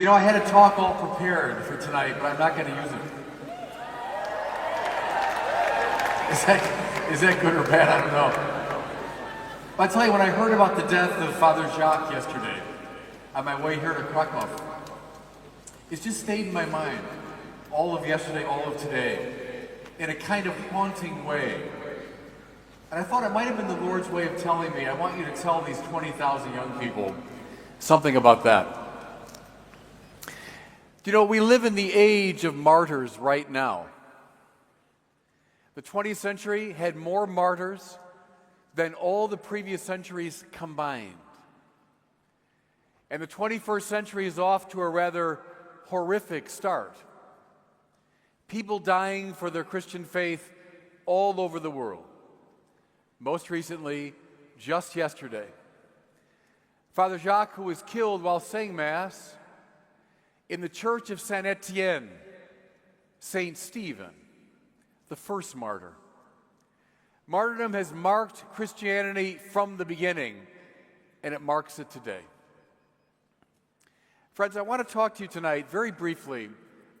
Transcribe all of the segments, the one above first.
You know, I had a talk all prepared for tonight, but I'm not going to use it. Is that good or bad? I don't know. But I tell you, when I heard about the death of Father Jacques yesterday, on my way here to Krakow, it's just stayed in my mind, all of yesterday, all of today, in a kind of haunting way. And I thought it might have been the Lord's way of telling me, I want you to tell these 20,000 young people something about that. You know, we live in the age of martyrs right now. The 20th century had more martyrs than all the previous centuries combined. And the 21st century is off to a rather horrific start. People dying for their Christian faith all over the world. Most recently, just yesterday, Father Jacques, who was killed while saying Mass in the Church of Saint Etienne, Saint Stephen, the first martyr. Martyrdom has marked Christianity from the beginning, and it marks it today. Friends, I want to talk to you tonight very briefly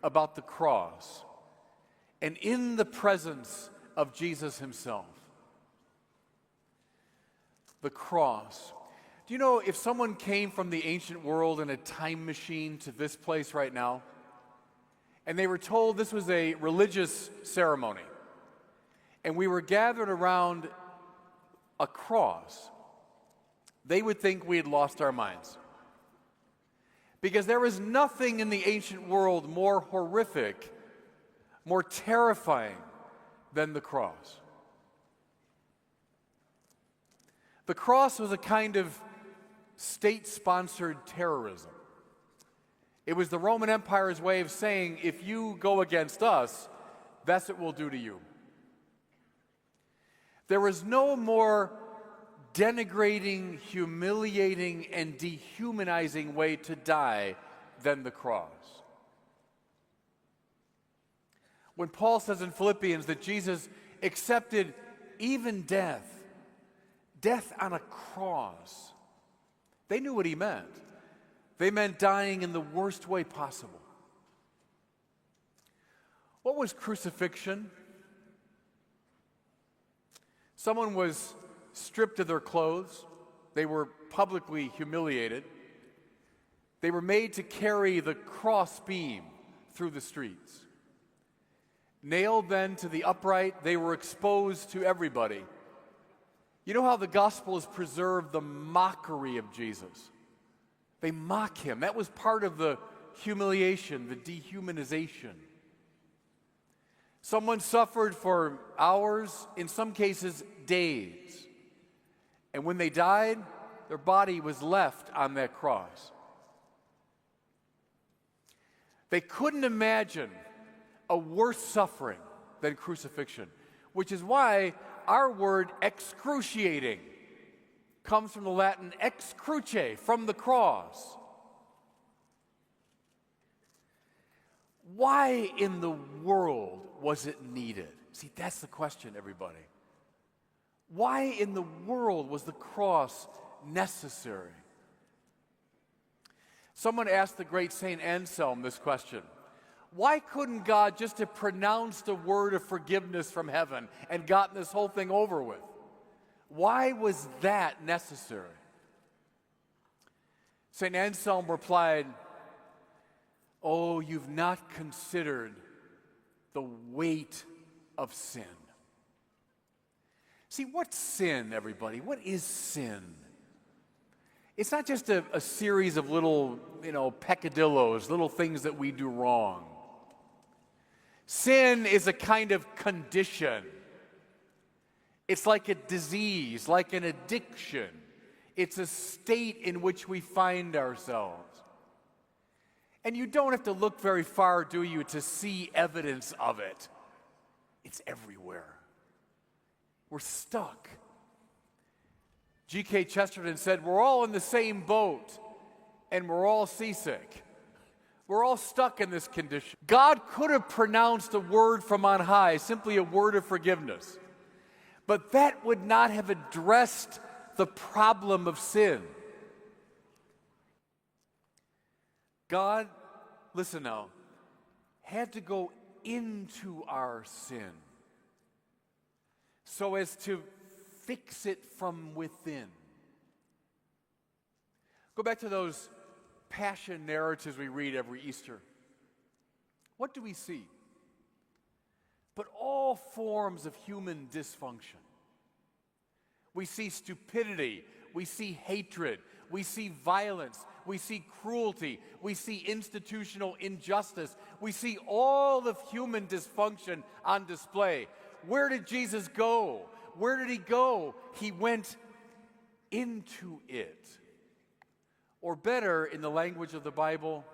about the cross and in the presence of Jesus himself. The cross. Do you know if someone came from the ancient world in a time machine to this place right now, and they were told this was a religious ceremony, and we were gathered around a cross, they would think we had lost our minds. Because there was nothing in the ancient world more horrific, more terrifying than the cross. The cross was a kind of state-sponsored terrorism. It was the Roman Empire's way of saying, if you go against us, that's what we'll do to you. There was no more denigrating, humiliating, and dehumanizing way to die than the cross. When Paul says in Philippians that Jesus accepted even death on a cross, they knew what he meant. They meant dying in the worst way possible. What was crucifixion? Someone was stripped of their clothes. They were publicly humiliated. They were made to carry the cross beam through the streets. Nailed then to the upright, they were exposed to everybody. You know how the gospel has preserved the mockery of Jesus? They mock him. That was part of the humiliation, the dehumanization. Someone suffered for hours, in some cases days. And when they died, their body was left on that cross. They couldn't imagine a worse suffering than crucifixion, which is why our word excruciating comes from the Latin ex cruce, from the cross. Why in the world was it needed? See, that's the question, everybody. Why in the world was the cross necessary? Someone asked the great Saint Anselm this question. Why couldn't God just have pronounced a word of forgiveness from heaven and gotten this whole thing over with? Why was that necessary? St. Anselm replied, "Oh, you've not considered the weight of sin." See, what's sin, everybody? What is sin? It's not just a series of little, peccadillos, little things that we do wrong. Sin is a kind of condition. It's like a disease, like an addiction. It's a state in which we find ourselves. And you don't have to look very far, do you, to see evidence of it. It's everywhere. We're stuck. G.K. Chesterton said, we're all in the same boat, and we're all seasick. We're all stuck in this condition. God could have pronounced a word from on high, simply a word of forgiveness. But that would not have addressed the problem of sin. God, listen now, had to go into our sin so as to fix it from within. Go back to those passion narratives we read every Easter. What do we see? But all forms of human dysfunction. We see stupidity, we see hatred, we see violence, we see cruelty, we see institutional injustice, we see all of human dysfunction on display. Where did Jesus go? Where did he go? He went into it. Or better, in the language of the Bible,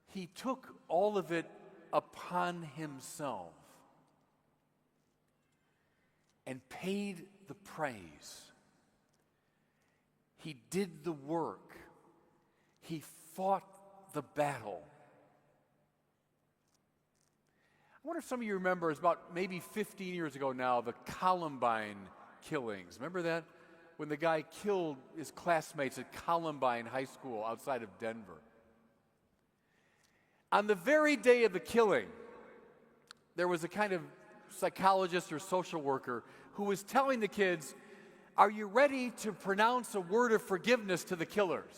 he took all of it upon himself and paid the praise. He did the work. He fought the battle. I wonder if some of you remember, it's about maybe 15 years ago now, the Columbine killings. Remember that? When the guy killed his classmates at Columbine High School outside of Denver. On the very day of the killing, there was a kind of psychologist or social worker who was telling the kids, are you ready to pronounce a word of forgiveness to the killers?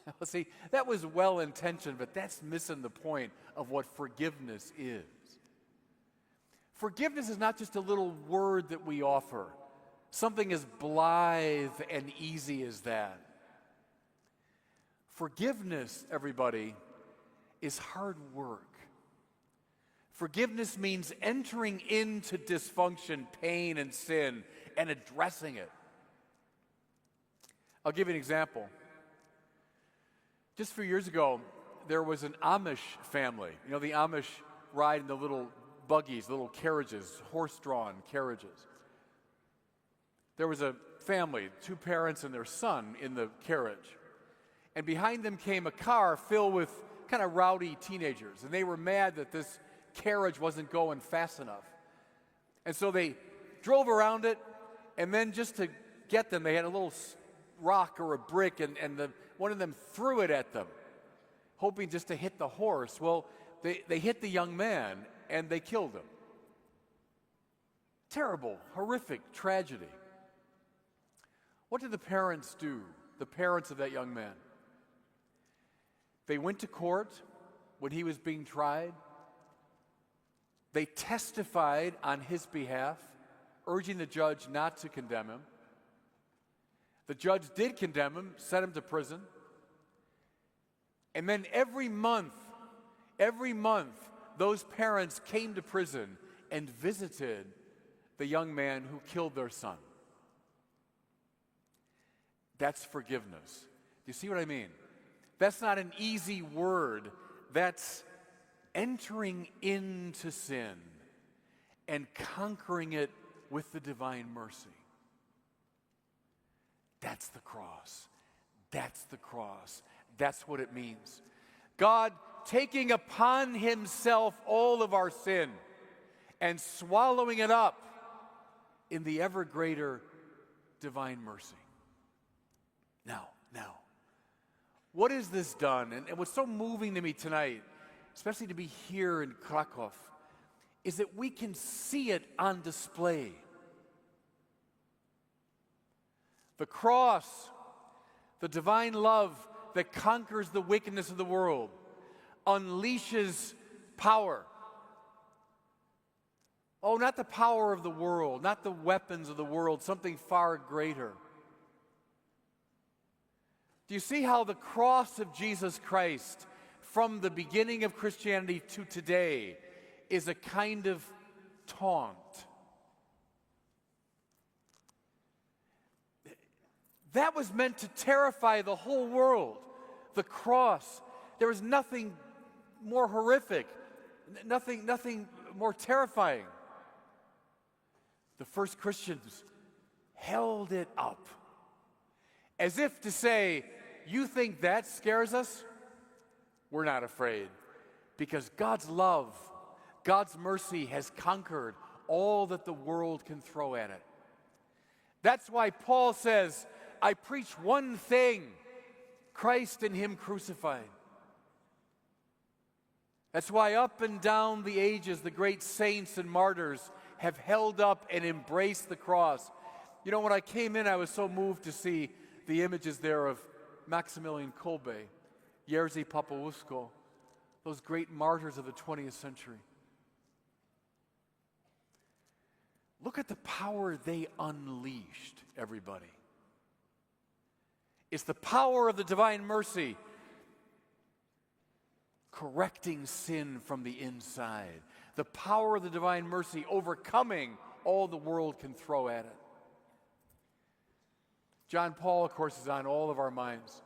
Well, see, that was well-intentioned, but that's missing the point of what forgiveness is. Forgiveness is not just a little word that we offer, something as blithe and easy as that. Forgiveness, everybody, is hard work. Forgiveness means entering into dysfunction, pain, and sin and addressing it. I'll give you an example. Just a few years ago, there was an Amish family. You know, the Amish ride in the little buggies, little carriages, horse-drawn carriages. There was a family, 2 parents and their son in the carriage. And behind them came a car filled with kind of rowdy teenagers. And they were mad that this carriage wasn't going fast enough. And so they drove around it, and then just to get them, they had a little rock or a brick, and one of them threw it at them, hoping just to hit the horse. Well, they hit the young man, and they killed him. Terrible, horrific tragedy. What did the parents do, the parents of that young man? They went to court when he was being tried. They testified on his behalf, urging the judge not to condemn him. The judge did condemn him, sent him to prison. And then every month, those parents came to prison and visited the young man who killed their son. That's forgiveness. Do you see what I mean? That's not an easy word. That's entering into sin and conquering it with the divine mercy. That's the cross. That's the cross. That's what it means. God taking upon himself all of our sin and swallowing it up in the ever greater divine mercy. Now, what has this done? And what's so moving to me tonight, especially to be here in Krakow, is that we can see it on display. The cross, the divine love that conquers the wickedness of the world, unleashes power. Oh, not the power of the world, not the weapons of the world, something far greater. Do you see how the cross of Jesus Christ, from the beginning of Christianity to today, is a kind of taunt? That was meant to terrify the whole world. The cross. There was nothing more horrific, nothing more terrifying. The first Christians held it up as if to say, you think that scares us? We're not afraid, because God's love, God's mercy has conquered all that the world can throw at it. That's why Paul says, I preach one thing, Christ and Him crucified. That's why up and down the ages, the great saints and martyrs have held up and embraced the cross. You know, when I came in, I was so moved to see the images there of Maximilian Kolbe, Jerzy Popowuszko, those great martyrs of the 20th century. Look at the power they unleashed, everybody. It's the power of the divine mercy correcting sin from the inside. The power of the divine mercy overcoming all the world can throw at it. John Paul, of course, is on all of our minds.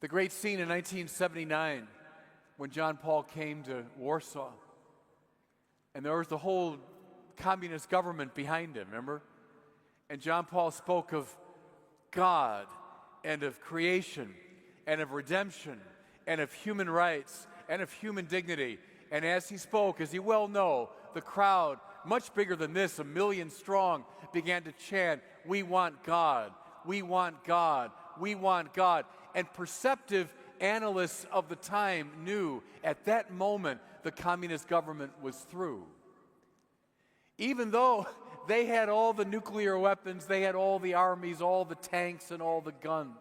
The great scene in 1979 when John Paul came to Warsaw, and there was the whole communist government behind him, remember? And John Paul spoke of God and of creation and of redemption and of human rights and of human dignity. And as he spoke, as you well know, the crowd, much bigger than this, 1 million strong, began to chant, "We want God, we want God, we want God." And perceptive analysts of the time knew at that moment the communist government was through. Even though they had all the nuclear weapons, they had all the armies, all the tanks, and all the guns.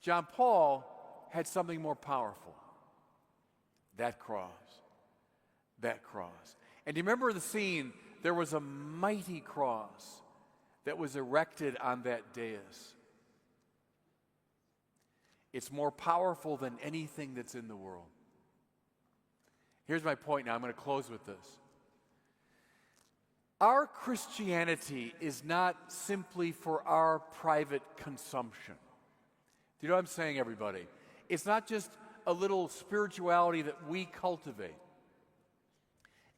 John Paul had something more powerful. That cross. That cross. And do you remember the scene? There was a mighty cross that was erected on that dais. It's more powerful than anything that's in the world. Here's my point now. I'm going to close with this. Our Christianity is not simply for our private consumption. Do you know what I'm saying, everybody? It's not just a little spirituality that we cultivate.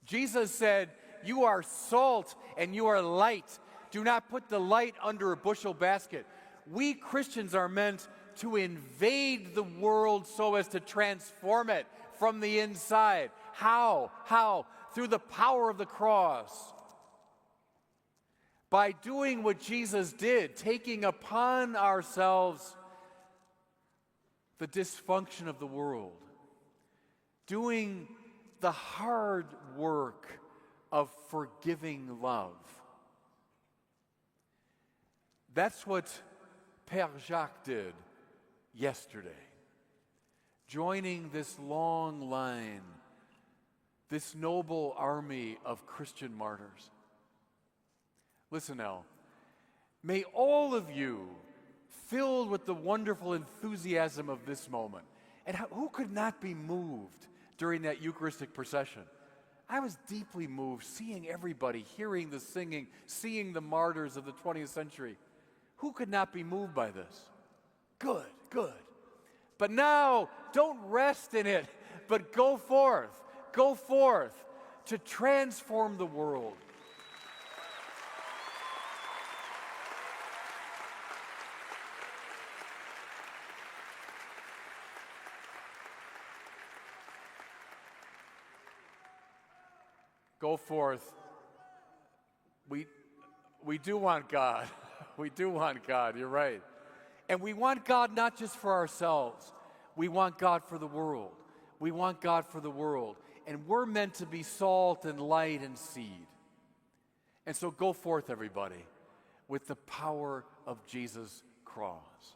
Jesus said, "You are salt and you are light. Do not put the light under a bushel basket." We Christians are meant to invade the world so as to transform it from the inside. How? How? Through the power of the cross. By doing what Jesus did, taking upon ourselves the dysfunction of the world, doing the hard work of forgiving love. That's what Père Jacques did yesterday, joining this long line, this noble army of Christian martyrs. Listen now, may all of you, filled with the wonderful enthusiasm of this moment, and who could not be moved during that Eucharistic procession? I was deeply moved seeing everybody, hearing the singing, seeing the martyrs of the 20th century. Who could not be moved by this? Good, good. But now, don't rest in it, but go forth to transform the world. Go forth. We do want God. We do want God, you're right. And we want God not just for ourselves. We want God for the world. We want God for the world. And we're meant to be salt and light and seed. And so go forth, everybody, with the power of Jesus' cross.